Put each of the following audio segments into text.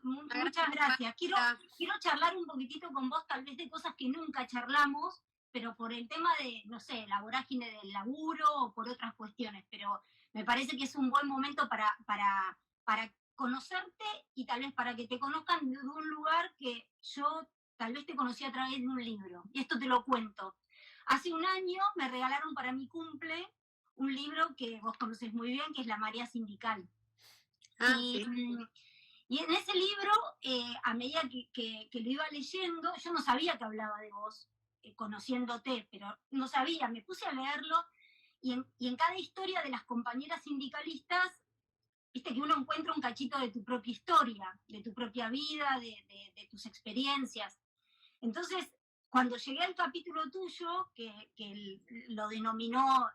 Muchas gracias. Quiero charlar un poquitito con vos, tal vez de cosas que nunca charlamos, pero por el tema de, no sé, la vorágine del laburo o por otras cuestiones, pero me parece que es un buen momento para conocerte y tal vez para que te conozcan de un lugar que yo tal vez te conocí a través de un libro. Y esto te lo cuento. Hace un año me regalaron para mi cumple un libro que vos conocés muy bien, que es La Marea Sindical. Y, Sí. y en ese libro, a medida que lo iba leyendo, yo no sabía que hablaba de vos, conociéndote, pero no sabía, me puse a leerlo y en cada historia de las compañeras sindicalistas, viste que uno encuentra un cachito de tu propia historia, de tu propia vida, de tus experiencias. Entonces, cuando llegué al capítulo tuyo, que lo denominó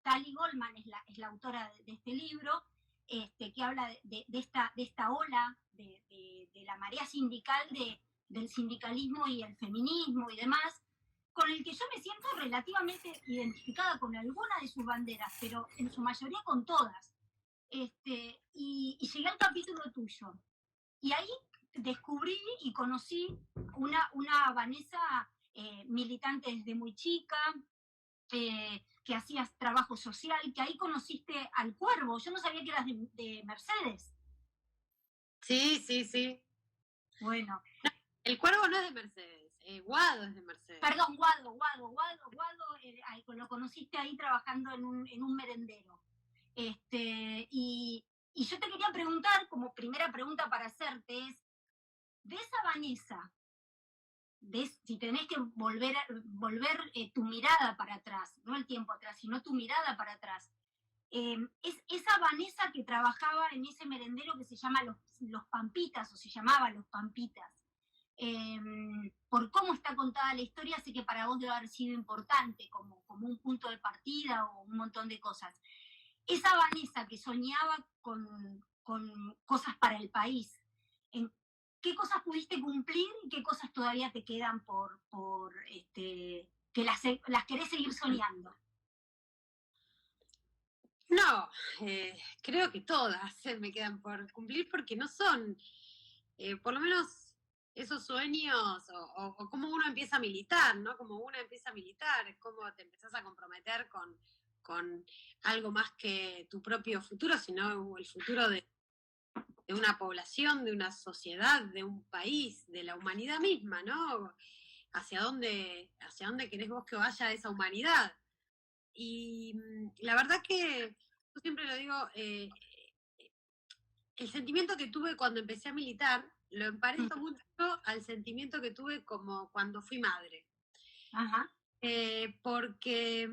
Tali Goldman, es la autora de este libro, que habla de esta ola de la marea sindical, del sindicalismo y el feminismo y demás, con el que yo me siento relativamente identificada con alguna de sus banderas, pero en su mayoría con todas. Y llegué al capítulo tuyo. Y ahí descubrí y conocí una Vanessa militante desde muy chica, que hacías trabajo social, que ahí conociste al Cuervo. Yo no sabía que eras de Mercedes. Sí, sí, sí. Bueno. El Cuervo no es de Mercedes, Guado es de Mercedes. Perdón, Guado, lo conociste ahí trabajando en un merendero. Y yo te quería preguntar, como primera pregunta para hacerte, es, de esa Vanessa, si tenés que volver tu mirada para atrás, no el tiempo atrás, sino tu mirada para atrás, es esa Vanessa que trabajaba en ese merendero que se llama los Pampitas, o se llamaba Los Pampitas. Por cómo está contada la historia, sé que para vos debe haber sido importante como un punto de partida o un montón de cosas. Esa Vanessa que soñaba con cosas para el país, ¿en qué cosas pudiste cumplir y qué cosas todavía te quedan que las querés seguir soñando? No, creo que todas me quedan por cumplir porque no son, por lo menos esos sueños o cómo uno empieza a militar, ¿no? Como uno empieza a militar, cómo te empezás a comprometer con algo más que tu propio futuro, sino el futuro de una población, de una sociedad, de un país, de la humanidad misma, ¿no? Hacia dónde querés vos que vaya esa humanidad. Y la verdad que yo siempre lo digo, el sentimiento que tuve cuando empecé a militar lo emparento mucho al sentimiento que tuve como cuando fui madre. Ajá. Porque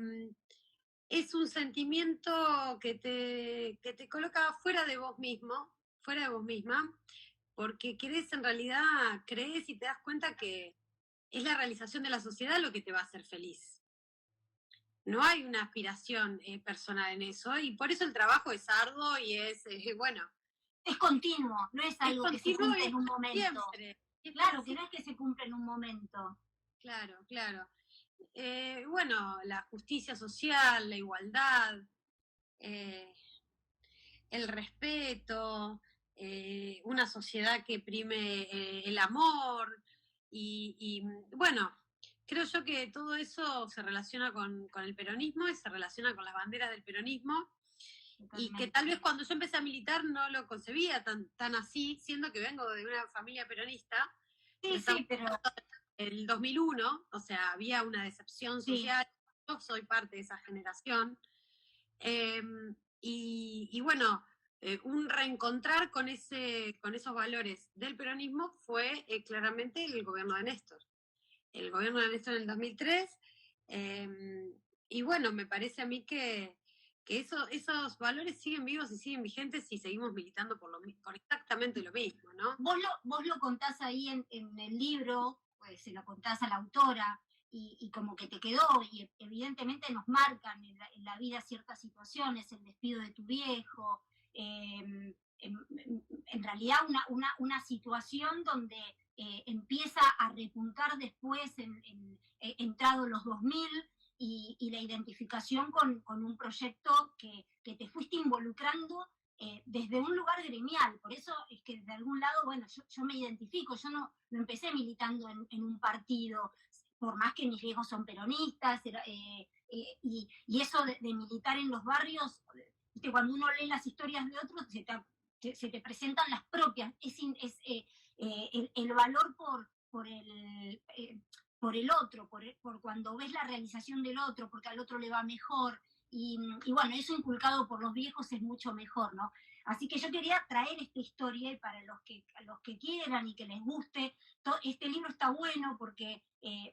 es un sentimiento que te coloca fuera de vos mismo, fuera de vos misma, porque en realidad, crees y te das cuenta que es la realización de la sociedad lo que te va a hacer feliz. No hay una aspiración personal en eso, y por eso el trabajo es arduo y bueno. Es continuo, no es algo que se cumple en un momento. Siempre. Claro, que no es que se cumple en un momento. Claro, claro. Bueno, la justicia social, la igualdad, el respeto, una sociedad que prime el amor y bueno, creo yo que todo eso se relaciona con el peronismo y se relaciona con las banderas del peronismo. Totalmente. Y que tal vez cuando yo empecé a militar no lo concebía tan así, siendo que vengo de una familia peronista. Sí, pero el 2001, o sea, había una decepción social, sí. Yo soy parte de esa generación. Y bueno, un reencontrar con esos valores del peronismo fue claramente el gobierno de Néstor. El gobierno de Néstor en el 2003. Y bueno, me parece a mí que esos valores siguen vivos y siguen vigentes si seguimos militando por exactamente lo mismo, ¿no? Vos lo contás ahí en el libro, pues se lo contás a la autora, y como que te quedó, y evidentemente nos marcan en la vida ciertas situaciones, el despido de tu viejo, en realidad una situación donde empieza a repuntar después, entrado los 2000, y la identificación con un proyecto que te fuiste involucrando desde un lugar gremial. Por eso es que de algún lado, bueno, yo me identifico, yo no empecé militando en un partido, por más que mis viejos son peronistas, y eso de militar en los barrios, ¿viste? Cuando uno lee las historias de otros, se te presentan las propias, el valor por el otro, por cuando ves la realización del otro, porque al otro le va mejor, y bueno, eso inculcado por los viejos es mucho mejor, ¿no? Así que yo quería traer esta historia y para los que quieran y que les guste, este libro está bueno porque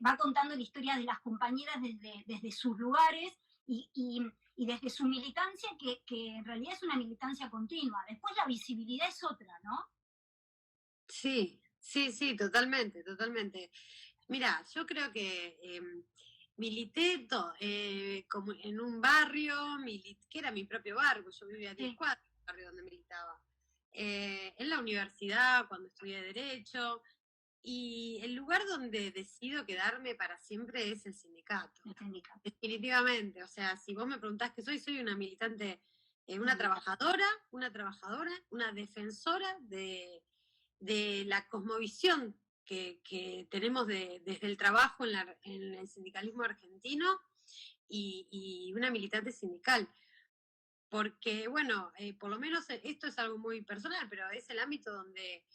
va contando la historia de las compañeras desde sus lugares y desde su militancia, que en realidad es una militancia continua. Después la visibilidad es otra, ¿no? Sí, sí, sí, totalmente, totalmente. Mira, yo creo que milité como en un barrio, que era mi propio barrio, yo vivía a 10 cuadras del barrio donde militaba. En la universidad, cuando estudié Derecho, y el lugar donde decido quedarme para siempre es el sindicato. El sindicato. Definitivamente, o sea, si vos me preguntás qué soy una militante, una trabajadora, una defensora de la cosmovisión que tenemos desde el trabajo en el sindicalismo argentino y una militante sindical. Porque, bueno, por lo menos esto es algo muy personal, pero es el ámbito donde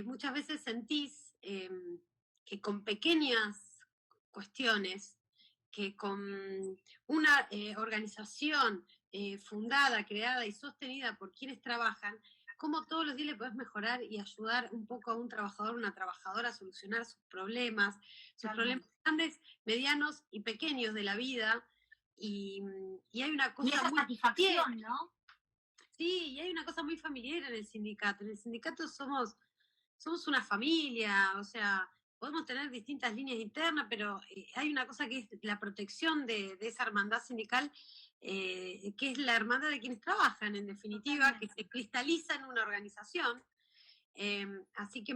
muchas veces sentís que con pequeñas cuestiones, que con una organización fundada, creada y sostenida por quienes trabajan, cómo todos los días le podés mejorar y ayudar un poco a un trabajador, una trabajadora a solucionar sus problemas grandes, medianos y pequeños de la vida. Y hay una cosa esa muy satisfacción, ¿no? Sí, y hay una cosa muy familiar en el sindicato. En el sindicato somos una familia, o sea, podemos tener distintas líneas internas, pero hay una cosa que es la protección de esa hermandad sindical, que es la hermandad de quienes trabajan, en definitiva, que se cristaliza en una organización. Así que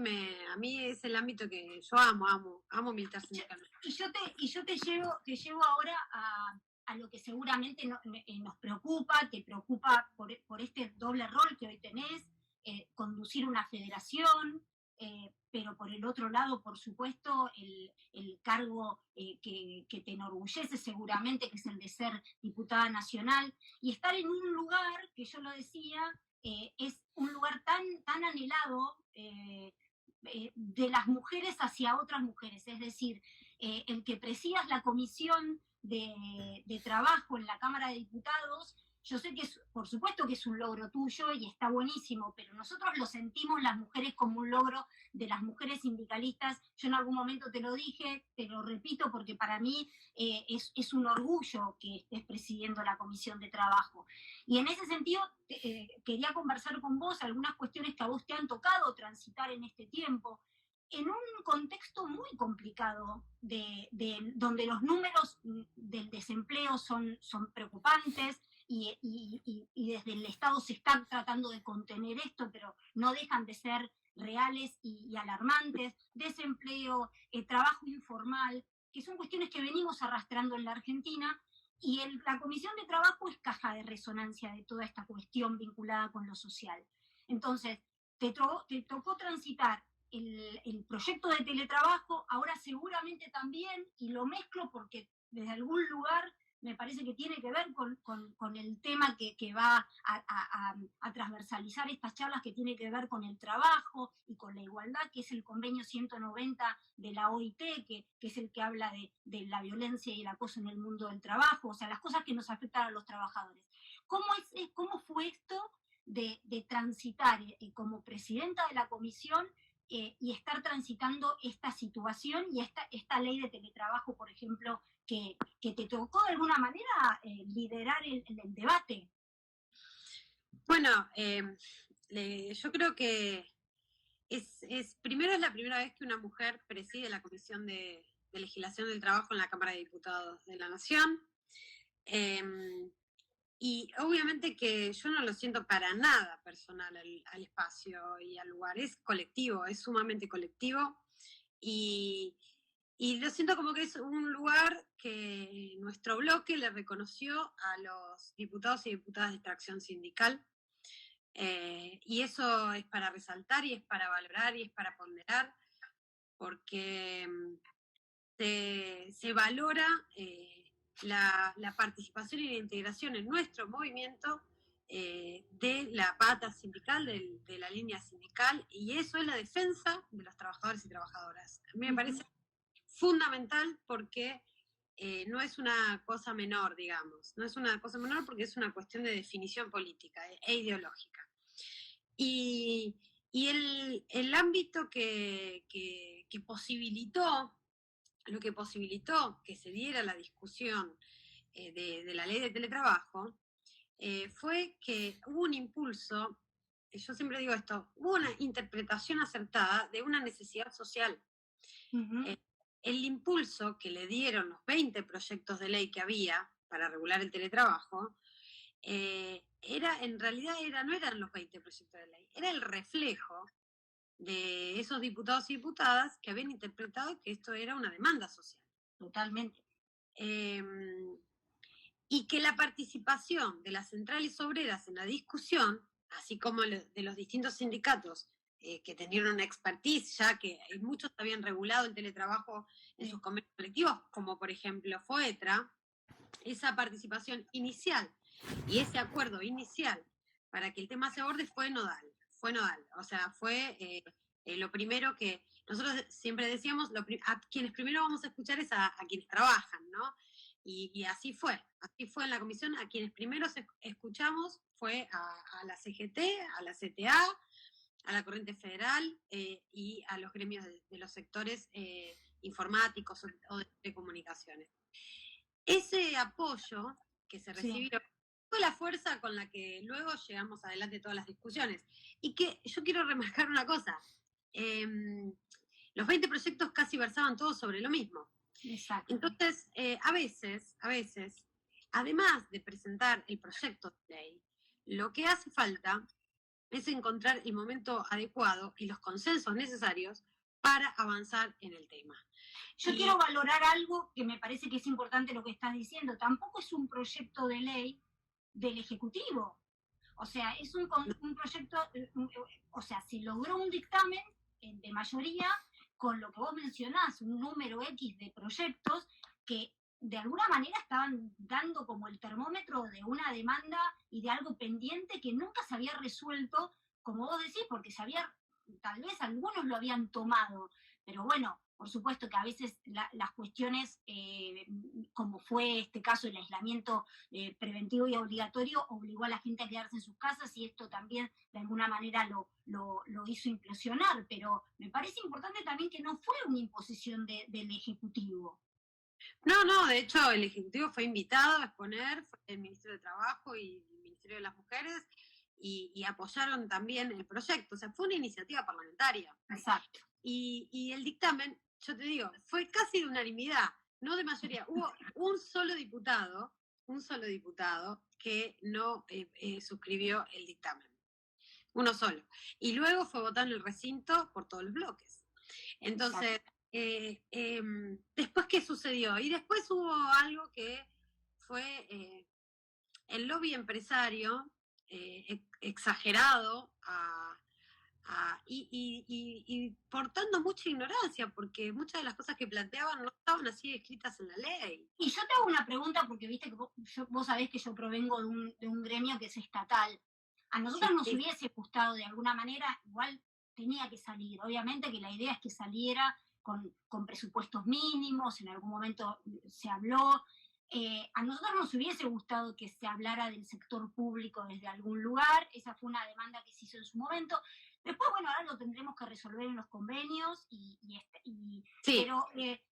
a mí es el ámbito que yo amo militar sindical. Y yo te llevo ahora a lo que seguramente nos preocupa, te preocupa por este doble rol que hoy tenés, conducir una federación, pero por el otro lado, por supuesto, el cargo que te enorgullece seguramente, que es el de ser diputada nacional, y estar en un lugar, que yo lo decía, es un lugar tan anhelado de las mujeres hacia otras mujeres, es decir, el que presidas la comisión de trabajo en la Cámara de Diputados, yo sé que por supuesto que es un logro tuyo y está buenísimo, pero nosotros lo sentimos las mujeres como un logro de las mujeres sindicalistas. Yo en algún momento te lo dije, te lo repito, porque para mí es un orgullo que estés presidiendo la Comisión de Trabajo. Y en ese sentido, quería conversar con vos algunas cuestiones que a vos te han tocado transitar en este tiempo, en un contexto muy complicado, donde los números del desempleo son preocupantes y desde el Estado se está tratando de contener esto, pero no dejan de ser reales y alarmantes, desempleo, trabajo informal, que son cuestiones que venimos arrastrando en la Argentina, y la Comisión de Trabajo es caja de resonancia de toda esta cuestión vinculada con lo social. Entonces, te tocó transitar el proyecto de teletrabajo, ahora seguramente también, y lo mezclo porque desde algún lugar me parece que tiene que ver con el tema que va a transversalizar estas charlas, que tiene que ver con el trabajo y con la igualdad, que es el convenio 190 de la OIT, que es el que habla de la violencia y el acoso en el mundo del trabajo, o sea, las cosas que nos afectan a los trabajadores. ¿Cómo fue esto de transitar como presidenta de la comisión y estar transitando esta situación y esta ley de teletrabajo, por ejemplo, que te tocó de alguna manera liderar el debate? Bueno, yo creo que primero es la primera vez que una mujer preside la Comisión de Legislación del Trabajo en la Cámara de Diputados de la Nación. Y obviamente que yo no lo siento para nada personal al espacio y al lugar, es colectivo, es sumamente colectivo. Y lo siento como que es un lugar que nuestro bloque le reconoció a los diputados y diputadas de extracción sindical. Y eso es para resaltar y es para valorar y es para ponderar, porque se valora la participación y la integración en nuestro movimiento de la pata sindical, de la línea sindical, y eso es la defensa de los trabajadores y trabajadoras. A mí me parece fundamental porque no es una cosa menor, digamos, no es una cosa menor porque es una cuestión de definición política e ideológica. Y el ámbito que posibilitó, lo que posibilitó que se diera la discusión de la ley de teletrabajo, fue que hubo un impulso, yo siempre digo esto, hubo una interpretación acertada de una necesidad social. El impulso que le dieron los 20 proyectos de ley que había para regular el teletrabajo, en realidad no eran los 20 proyectos de ley, era el reflejo de esos diputados y diputadas que habían interpretado que esto era una demanda social. Totalmente. Y que la participación de las centrales obreras en la discusión, así como de los distintos sindicatos que tenían una expertise, ya que muchos habían regulado el teletrabajo en sus convenios colectivos, como por ejemplo FOETRA, esa participación inicial y ese acuerdo inicial para que el tema se aborde fue nodal. O sea, fue lo primero que nosotros siempre decíamos, a quienes primero vamos a escuchar es a quienes trabajan, ¿no? Y así fue en la comisión, a quienes primero escuchamos fue a la CGT, a la CTA, a la Corriente Federal y a los gremios de los sectores informáticos o de telecomunicaciones. Ese apoyo que se recibió fue la fuerza con la que luego llegamos adelante todas las discusiones. Y que yo quiero remarcar una cosa, los 20 proyectos casi versaban todos sobre lo mismo. Exacto. Entonces, a veces, además de presentar el proyecto de ley, lo que hace falta es encontrar el momento adecuado y los consensos necesarios para avanzar en el tema. Yo quiero valorar algo que me parece que es importante lo que estás diciendo. Tampoco es un proyecto de ley del Ejecutivo. O sea, es un proyecto, o sea, se logró un dictamen de mayoría con lo que vos mencionás, un número X de proyectos que de alguna manera estaban dando como el termómetro de una demanda y de algo pendiente que nunca se había resuelto, como vos decís, porque tal vez algunos lo habían tomado, pero bueno, por supuesto que a veces las cuestiones, como fue este caso, el aislamiento preventivo y obligatorio, obligó a la gente a quedarse en sus casas y esto también de alguna manera lo hizo implosionar, pero me parece importante también que no fue una imposición del Ejecutivo. No, de hecho el Ejecutivo fue invitado a exponer, fue el Ministerio de Trabajo y el Ministerio de las Mujeres, y apoyaron también el proyecto, o sea, fue una iniciativa parlamentaria. Exacto. Y el dictamen, yo te digo, fue casi de unanimidad, no de mayoría. Hubo un solo diputado que no suscribió el dictamen. Uno solo. Y luego fue votado en el recinto por todos los bloques. Entonces, después, ¿qué sucedió? Y después hubo algo que fue el lobby empresario exagerado y portando mucha ignorancia, porque muchas de las cosas que planteaban no estaban así escritas en la ley. Y yo te hago una pregunta, porque viste que vos sabés que yo provengo de un gremio que es estatal. A nosotros nos hubiese gustado de alguna manera, igual tenía que salir. Obviamente que la idea es que saliera con presupuestos mínimos, en algún momento se habló. A nosotros nos hubiese gustado que se hablara del sector público desde algún lugar. Esa fue una demanda que se hizo en su momento. Después, bueno, ahora lo tendremos que resolver en los convenios, pero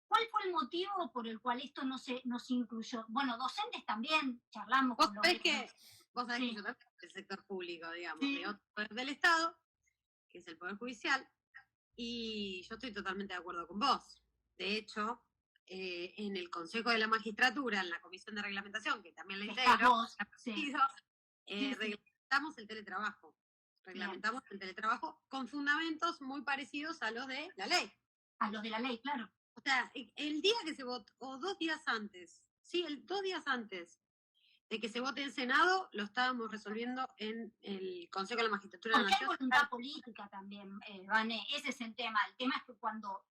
¿cuál fue el motivo por el cual esto no se incluyó? Bueno, docentes también, charlamos vos con sabés que yo también soy del sector público, digamos, de otro poder del Estado, que es el Poder Judicial, y yo estoy totalmente de acuerdo con vos. De hecho, en el Consejo de la Magistratura, en la Comisión de Reglamentación, que también la integro, reglamentamos el teletrabajo. Reglamentamos el teletrabajo con fundamentos muy parecidos a los de la ley. A los de la ley, claro. O sea, el día que se votó, o 2 días antes, 2 días antes de que se vote en Senado, lo estábamos resolviendo en el Consejo de la Magistratura Porque hay Nacional. voluntad política también, Vane, ese es el tema. El tema es que cuando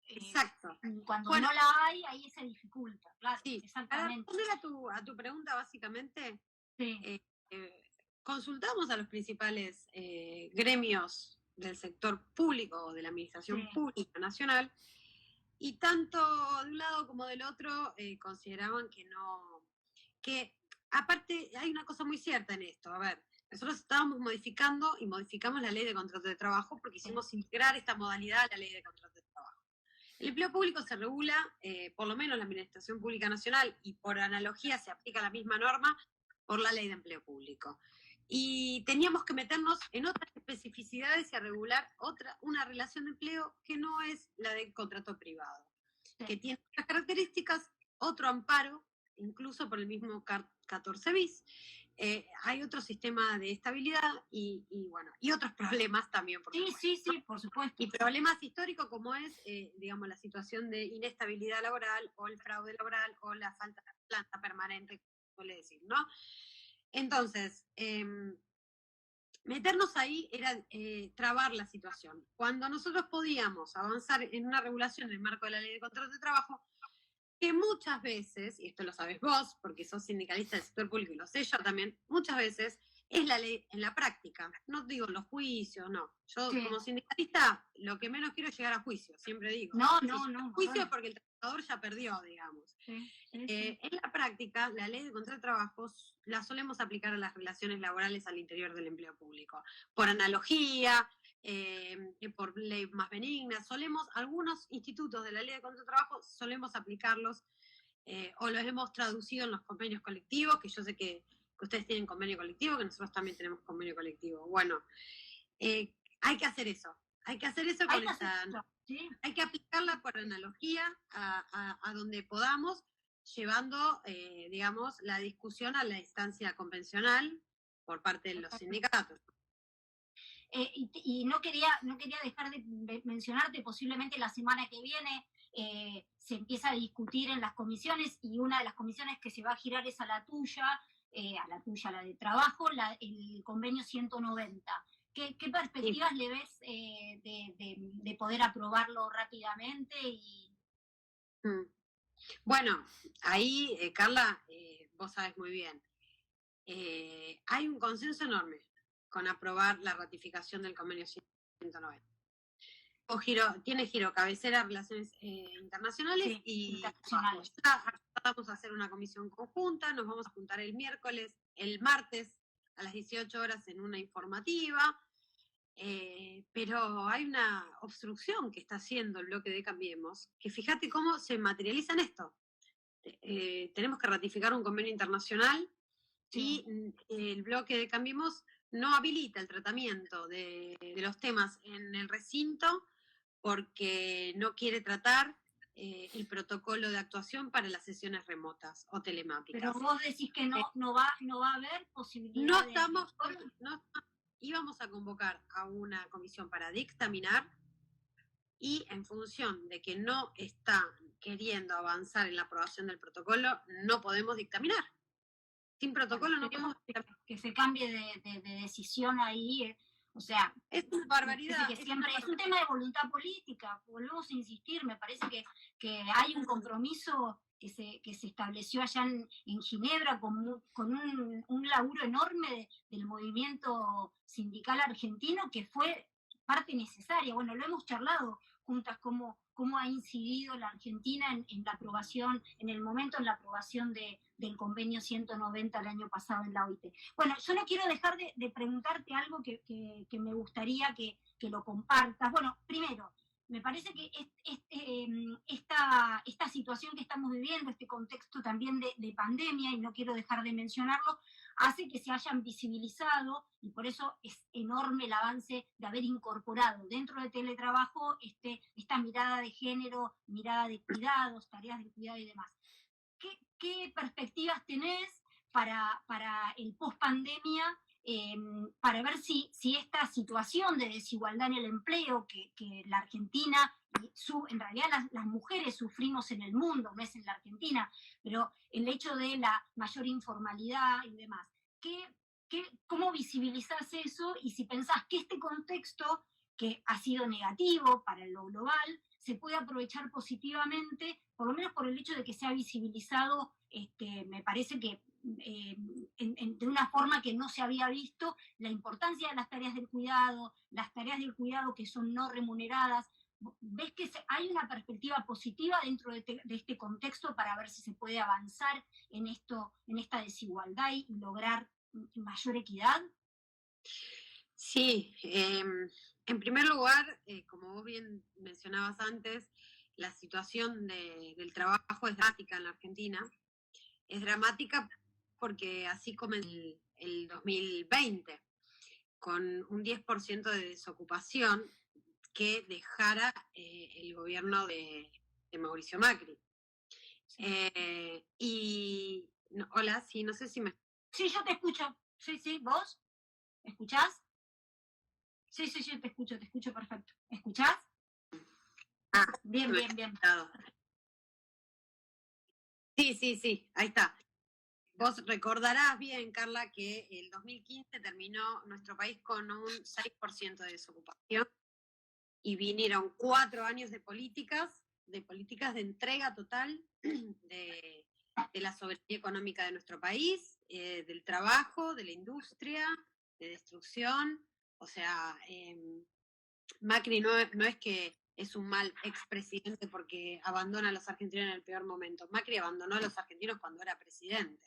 Bueno, no la hay, ahí se dificulta, claro, sí, exactamente. Para responder a tu pregunta, básicamente, Sí. consultamos a los principales gremios del sector público o de la administración pública nacional, y tanto de un lado como del otro consideraban que no, que aparte hay una cosa muy cierta en esto, a ver, nosotros estábamos modificando y modificamos la ley de contrato de trabajo porque hicimos integrar esta modalidad a la ley de contrato de trabajo. El empleo público se regula, por lo menos la Administración Pública Nacional, y por analogía se aplica la misma norma por la ley de empleo público. Y teníamos que meternos en otras especificidades y a regular una relación de empleo que no es la del contrato privado, que tiene otras características, otro amparo, incluso por el mismo 14 bis. Hay otro sistema de estabilidad y otros problemas también. Sí, por supuesto. Y problemas históricos como es, digamos, la situación de inestabilidad laboral o el fraude laboral o la falta de planta permanente, como suele decir, ¿no? Entonces, meternos ahí era trabar la situación. Cuando nosotros podíamos avanzar en una regulación en el marco de la ley de contrato de trabajo, que muchas veces, y esto lo sabes vos, porque sos sindicalista del sector público y lo sé yo también, muchas veces es la ley en la práctica. No digo en los juicios, no. Yo como sindicalista lo que menos quiero es llegar a juicio, siempre digo. No. Juicio porque el trabajador ya perdió, digamos. En la práctica, la ley de contrato de trabajo la solemos aplicar a las relaciones laborales al interior del empleo público. Por analogía, por ley más benigna, algunos institutos de la ley de contrato de trabajo solemos aplicarlos o los hemos traducido en los convenios colectivos, que yo sé que ustedes tienen convenio colectivo, que nosotros también tenemos convenio colectivo. Bueno, hay que hacer eso. Hay que aplicarla por analogía a donde podamos, llevando, digamos, la discusión a la instancia convencional por parte de los sindicatos. Y no quería dejar de mencionarte, posiblemente la semana que viene se empieza a discutir en las comisiones, y una de las comisiones que se va a girar es a la tuya, la de trabajo, el convenio 190. ¿Qué perspectivas le ves de poder aprobarlo rápidamente? Bueno, ahí, Carla, vos sabes muy bien, hay un consenso enorme con aprobar la ratificación del convenio 190. Tiene giro cabecera relaciones internacionales y vamos a hacer una comisión conjunta, nos vamos a juntar el martes a las 18 horas en una informativa, pero hay una obstrucción que está haciendo el bloque de Cambiemos, que fíjate cómo se materializa en esto. Tenemos que ratificar un convenio internacional y el bloque de Cambiemos no habilita el tratamiento de los temas en el recinto porque no quiere tratar el protocolo de actuación para las sesiones remotas o telemáticas. Pero vos decís que no va a haber posibilidad íbamos a convocar a una comisión para dictaminar, y en función de que no está queriendo avanzar en la aprobación del protocolo, no podemos dictaminar. Sin protocolo no podemos dictaminar. Que se cambie de decisión ahí, o sea, es una barbaridad. Es un tema de voluntad política, volvemos a insistir, me parece que hay un compromiso que se estableció allá en Ginebra con un laburo enorme del movimiento sindical argentino, que fue parte necesaria. Bueno, lo hemos charlado juntas, cómo ha incidido la Argentina en la aprobación, en el momento en la aprobación del convenio 190 el año pasado en la OIT. Bueno, yo no quiero dejar de preguntarte algo que me gustaría que lo compartas. Bueno, primero, me parece que esta situación que estamos viviendo, este contexto también de pandemia, y no quiero dejar de mencionarlo, hace que se hayan visibilizado, y por eso es enorme el avance de haber incorporado dentro de teletrabajo esta mirada de género, mirada de cuidados, tareas de cuidado y demás. ¿Qué perspectivas tenés para el post-pandemia para ver si esta situación de desigualdad en el empleo que la Argentina, en realidad las mujeres sufrimos en el mundo, no es en la Argentina, pero el hecho de la mayor informalidad y demás, ¿cómo visibilizás eso? Y si pensás que este contexto, que ha sido negativo para lo global, se puede aprovechar positivamente, por lo menos por el hecho de que se ha visibilizado, me parece que de una forma que no se había visto, la importancia de las tareas del cuidado que son no remuneradas. ¿Ves que hay una perspectiva positiva dentro de este contexto para ver si se puede avanzar en esta desigualdad y lograr mayor equidad? Sí, en primer lugar, como vos bien mencionabas antes, la situación del trabajo es dramática en la Argentina. Es dramática porque así como el 2020, con un 10% de desocupación que dejara el gobierno de Mauricio Macri. Hola, sí, no sé si me... Sí, yo te escucho. Sí, ¿vos? ¿Escuchás? Sí, te escucho perfecto. ¿Escuchás? Ah, bien. Sí, ahí está. Vos recordarás bien, Carla, que el 2015 terminó nuestro país con un 6% de desocupación y vinieron 4 años de políticas de entrega total de la soberanía económica de nuestro país, del trabajo, de la industria, de destrucción. O sea, Macri no es que es un mal expresidente porque abandona a los argentinos en el peor momento. Macri abandonó a los argentinos cuando era presidente.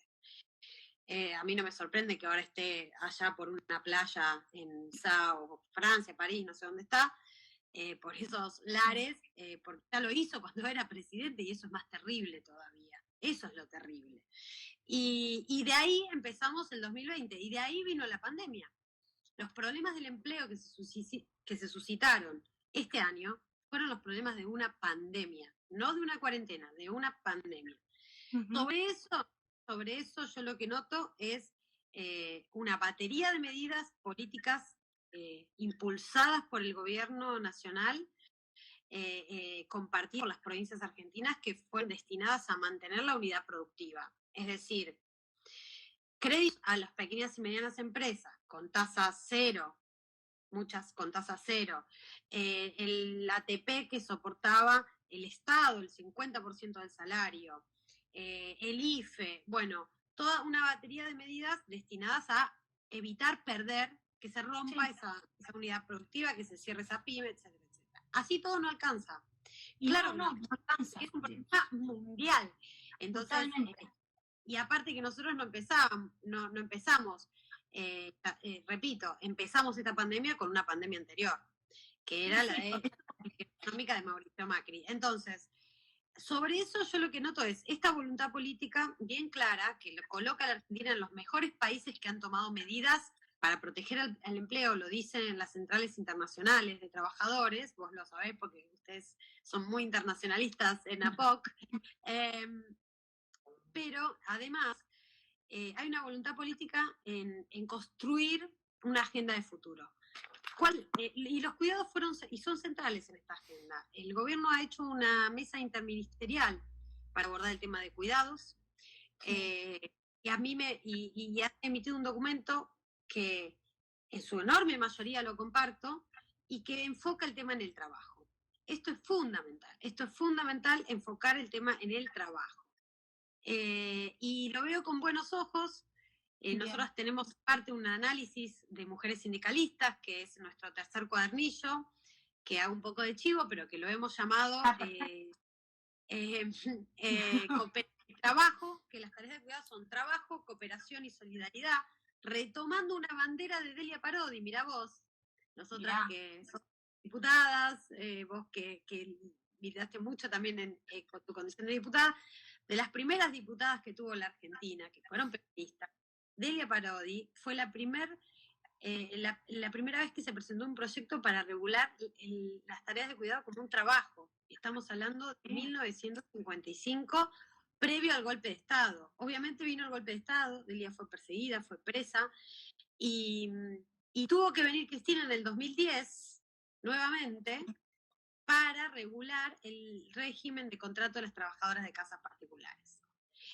A mí no me sorprende que ahora esté allá por una playa en Sao, Francia, París, no sé dónde está, por esos lares, porque ya lo hizo cuando era presidente y eso es más terrible todavía. Eso es lo terrible. Y de ahí empezamos el 2020 y de ahí vino la pandemia. Los problemas del empleo que se suscitaron este año fueron los problemas de una pandemia, no de una cuarentena, de una pandemia. Uh-huh. Sobre eso yo lo que noto es una batería de medidas políticas impulsadas por el gobierno nacional, compartidas por las provincias argentinas, que fueron destinadas a mantener la unidad productiva. Es decir, créditos a las pequeñas y medianas empresas con tasa cero, muchas con tasa cero, el ATP que soportaba el Estado, el 50% del salario, el IFE, bueno, toda una batería de medidas destinadas a evitar perder, que se rompa esa unidad productiva, que se cierre esa pyme, etcétera, etcétera. Así todo no alcanza. Y claro, no alcanza. Es un problema mundial. Entonces, y aparte que nosotros no empezamos, repito, empezamos esta pandemia con una pandemia anterior, que era la económica de Mauricio Macri. Entonces, sobre eso yo lo que noto es esta voluntad política bien clara que coloca a la Argentina en los mejores países que han tomado medidas para proteger el empleo, lo dicen en las centrales internacionales de trabajadores, vos lo sabés porque ustedes son muy internacionalistas en APOC, pero además hay una voluntad política en construir una agenda de futuro. Y los cuidados son centrales en esta agenda. El gobierno ha hecho una mesa interministerial para abordar el tema de cuidados, y ha emitido un documento que en su enorme mayoría lo comparto y que enfoca el tema en el trabajo. Esto es fundamental enfocar el tema en el trabajo. Y lo veo con buenos ojos. Nosotros tenemos aparte un análisis de mujeres sindicalistas, que es nuestro tercer cuadernillo, que hago un poco de chivo, pero que lo hemos llamado trabajo, que las tareas de cuidado son trabajo, cooperación y solidaridad, retomando una bandera de Delia Parodi. Mirá vos, nosotras que somos diputadas, vos que militaste mucho también con tu condición de diputada, de las primeras diputadas que tuvo la Argentina, que fueron periodistas, Delia Parodi fue la primera vez que se presentó un proyecto para regular las tareas de cuidado como un trabajo. Estamos hablando de 1955, previo al golpe de Estado. Obviamente vino el golpe de Estado, Delia fue perseguida, fue presa, Y, y tuvo que venir Cristina en el 2010, nuevamente, para regular el régimen de contrato de las trabajadoras de casas particulares.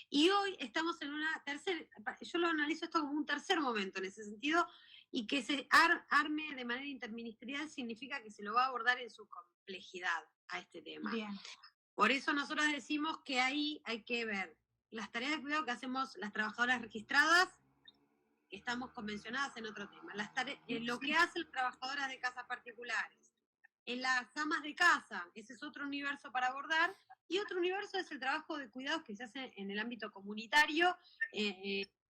Y hoy estamos en una tercera, yo lo analizo esto como un tercer momento en ese sentido, y que se arme de manera interministerial significa que se lo va a abordar en su complejidad a este tema. Bien. Por eso nosotros decimos que ahí hay que ver las tareas de cuidado que hacemos las trabajadoras registradas, que estamos convencionadas en otro tema, lo que hacen las trabajadoras de casas particulares, en las amas de casa, ese es otro universo para abordar, y otro universo es el trabajo de cuidados que se hace en el ámbito comunitario a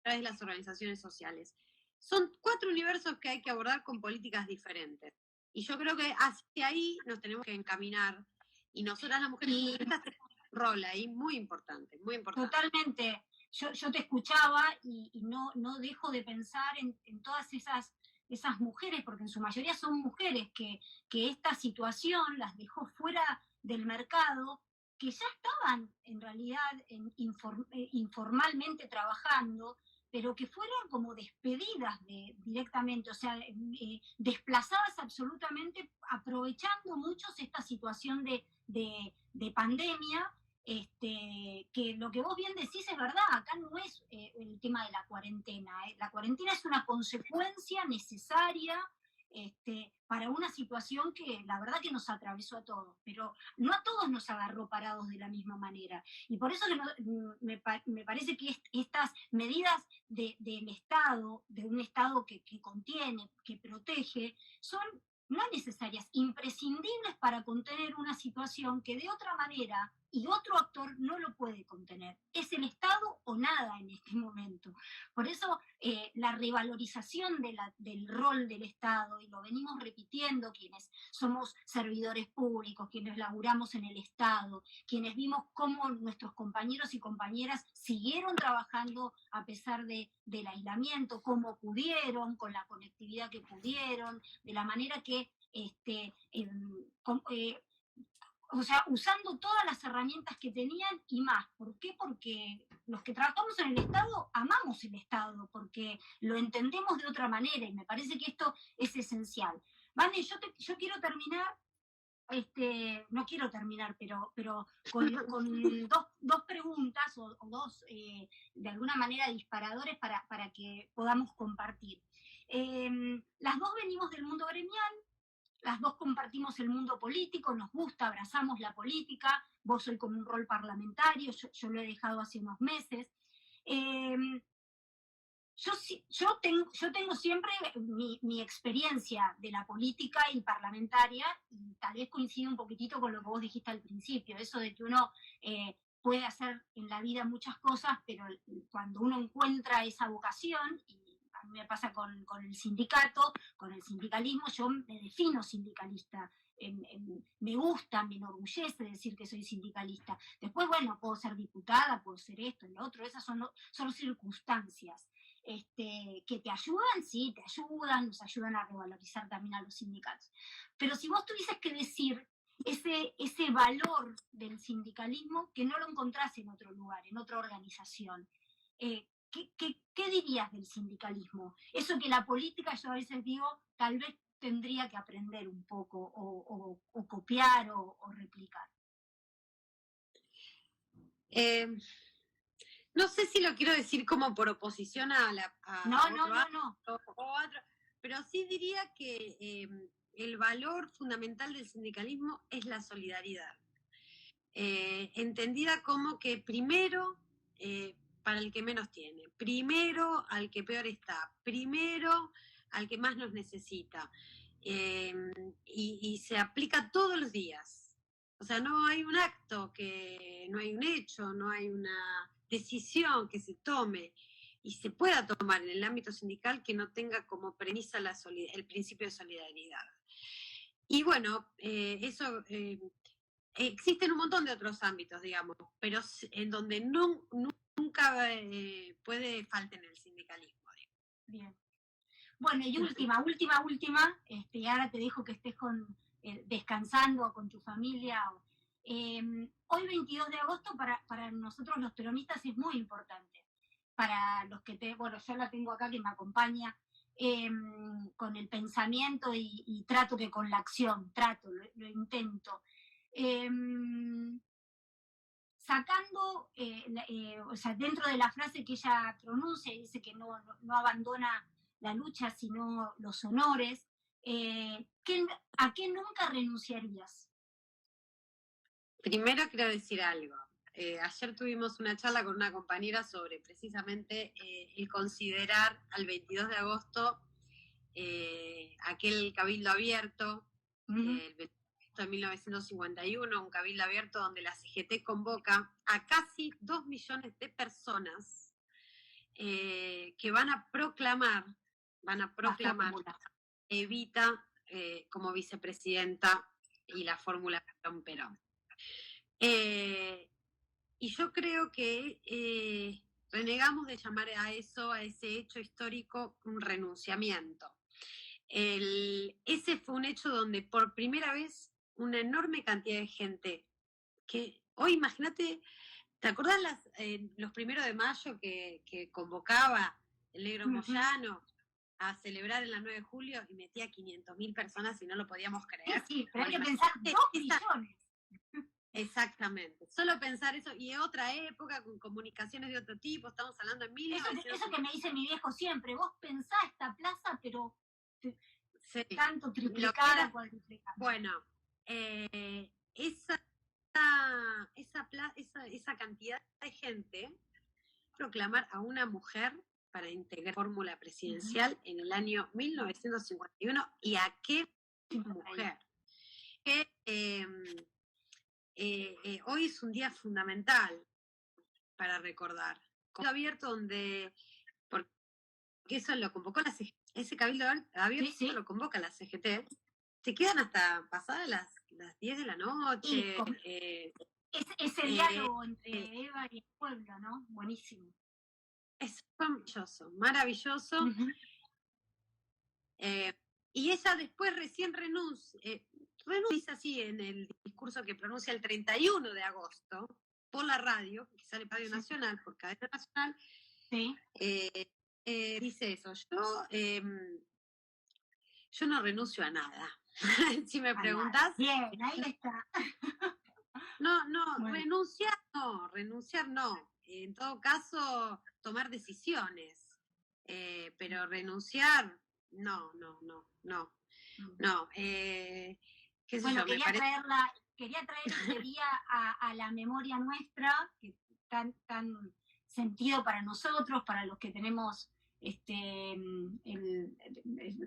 través de las organizaciones sociales. Son 4 universos que hay que abordar con políticas diferentes. Y yo creo que hacia ahí nos tenemos que encaminar. Y nosotras las mujeres tenemos un rol ahí muy importante, muy importante. Totalmente. Yo te escuchaba y no dejo de pensar en todas esas mujeres, porque en su mayoría son mujeres que esta situación las dejó fuera del mercado, que ya estaban en realidad informalmente trabajando, pero que fueron como despedidas directamente, o sea, desplazadas absolutamente, aprovechando muchos esta situación de pandemia. Que lo que vos bien decís es verdad, acá no es el tema de la cuarentena. La cuarentena es una consecuencia necesaria para una situación que la verdad que nos atravesó a todos, pero no a todos nos agarró parados de la misma manera. Y por eso que me parece que estas medidas del Estado, de un Estado que contiene, que protege, son no necesarias, imprescindibles para contener una situación que de otra manera y otro actor no lo puede contener. Es el Estado o nada en este momento. Por eso la revalorización del rol del Estado, y lo venimos repitiendo quienes somos servidores públicos, quienes laburamos en el Estado, quienes vimos cómo nuestros compañeros y compañeras siguieron trabajando a pesar del aislamiento, cómo pudieron, con la conectividad que pudieron, de la manera que o sea, usando todas las herramientas que tenían y más. ¿Por qué? Porque los que trabajamos en el Estado amamos el Estado, porque lo entendemos de otra manera, y me parece que esto es esencial. Vane, yo quiero terminar, no quiero terminar, pero con dos preguntas o dos, de alguna manera, disparadores para que podamos compartir. Las dos venimos del mundo gremial, las dos compartimos el mundo político, nos gusta, abrazamos la política, vos soy con un rol parlamentario, yo lo he dejado hace unos meses. Yo tengo siempre mi experiencia de la política y parlamentaria, y tal vez coincide un poquitito con lo que vos dijiste al principio, eso de que uno puede hacer en la vida muchas cosas, pero cuando uno encuentra esa vocación, y a mí me pasa con el sindicato, con el sindicalismo, yo me defino sindicalista. Me gusta, me enorgullece decir que soy sindicalista. Después, bueno, puedo ser diputada, puedo ser esto y lo otro, esas son circunstancias. Que te ayudan, sí, te ayudan, nos ayudan a revalorizar también a los sindicatos. Pero si vos tuvieses que decir ese valor del sindicalismo que no lo encontrás en otro lugar, en otra organización, ¿qué dirías del sindicalismo? Eso que la política, yo a veces digo, tal vez tendría que aprender un poco, o copiar o replicar. No sé si lo quiero decir como por oposición a No. Pero sí diría que el valor fundamental del sindicalismo es la solidaridad. Entendida como que primero para el que menos tiene, primero al que peor está, primero al que más nos necesita. Y se aplica todos los días. O sea, no hay un acto, no hay un hecho, no hay una decisión que se tome y se pueda tomar en el ámbito sindical que no tenga como premisa el principio de solidaridad. Y bueno, eso existen un montón de otros ámbitos, digamos, pero en donde nunca puede faltar en el sindicalismo. Bien. Bueno, y última, y ahora te dejo que estés descansando con tu familia. Hoy 22 de agosto para nosotros los peronistas es muy importante. Para los que yo la tengo acá que me acompaña, con el pensamiento y trato que con la acción, lo intento. Sacando, o sea, dentro de la frase que ella pronuncia, dice que no abandona la lucha, sino los honores, ¿a qué nunca renunciarías? Primero quiero decir algo. Ayer tuvimos una charla con una compañera sobre precisamente el considerar al 22 de agosto aquel cabildo abierto, el 22 de 1951, un cabildo abierto donde la CGT convoca a casi 2 millones de personas que van a proclamar Evita como vicepresidenta y la fórmula Perón. Y yo creo que renegamos de llamar a ese hecho histórico, un renunciamiento. Ese fue un hecho donde por primera vez una enorme cantidad de gente, que hoy imagínate, ¿te acordás los 1 de mayo que convocaba el Negro Moyano a celebrar en la 9 de julio y metía 500.000 personas y no lo podíamos creer? Sí, pero hay que pensar 2 millones. Exactamente, solo pensar eso, y en otra época, con comunicaciones de otro tipo, estamos hablando en 1900. Eso que me dice mi viejo siempre, vos pensás esta plaza, pero sí, tanto triplicada, cuadruplicada. Bueno, esa cantidad de gente, proclamar a una mujer para integrar fórmula presidencial en el año 1951, y a qué mujer. Hoy es un día fundamental para recordar. Abierto donde, porque eso lo convocó la CGT, ese cabildo abierto lo convoca la CGT, se quedan hasta pasadas las 10 de la noche. Ese diálogo entre Eva y el pueblo, ¿no? Buenísimo. Es maravilloso. Y ella después recién renuncia así en el discurso que pronuncia el 31 de agosto por la radio, que sale por Radio Nacional, por Cadena Nacional, dice eso: yo no renuncio a nada. Si me preguntás. Bien, ahí está. No, bueno. renunciar no. En todo caso, tomar decisiones. Pero renunciar, no. Bueno, quería traer este día a la memoria nuestra, que tan sentido para nosotros, para los que tenemos,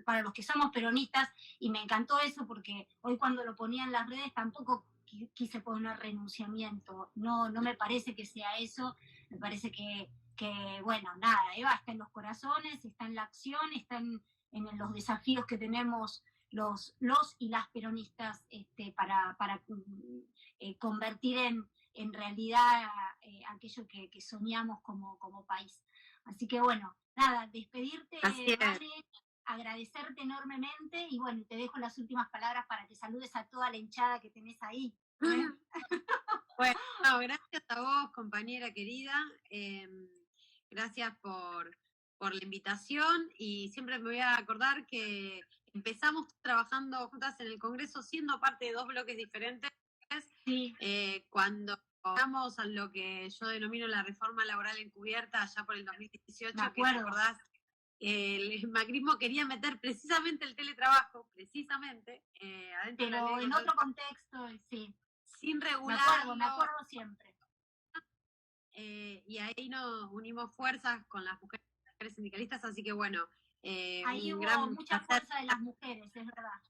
para los que somos peronistas, y me encantó eso porque hoy cuando lo ponía en las redes tampoco quise poner renunciamiento, no me parece que sea eso, me parece que bueno, nada, Eva está en los corazones, está en la acción, está en los desafíos que tenemos los y las peronistas para convertir en realidad aquello que soñamos como país. Así que bueno, nada, despedirte, Vale, agradecerte enormemente y bueno, te dejo las últimas palabras para que saludes a toda la hinchada que tenés ahí. Bueno, gracias a vos, compañera querida. Gracias por la invitación, y siempre me voy a acordar que empezamos trabajando juntas en el Congreso siendo parte de 2 bloques diferentes. Sí. Cuando llegamos a lo que yo denomino la reforma laboral encubierta allá por el 2018, me acuerdo. que te acordás, el macrismo quería meter precisamente el teletrabajo, adentro. Pero en otro contexto, sí. Sin regular. Me acuerdo siempre. Y ahí nos unimos fuerzas con las mujeres sindicalistas, así que bueno. Ahí hubo mucha fuerza de las mujeres, es verdad.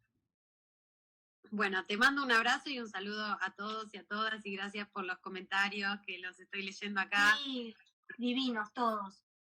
Bueno, te mando un abrazo y un saludo a todos y a todas, y gracias por los comentarios que los estoy leyendo acá. Sí, divinos todos.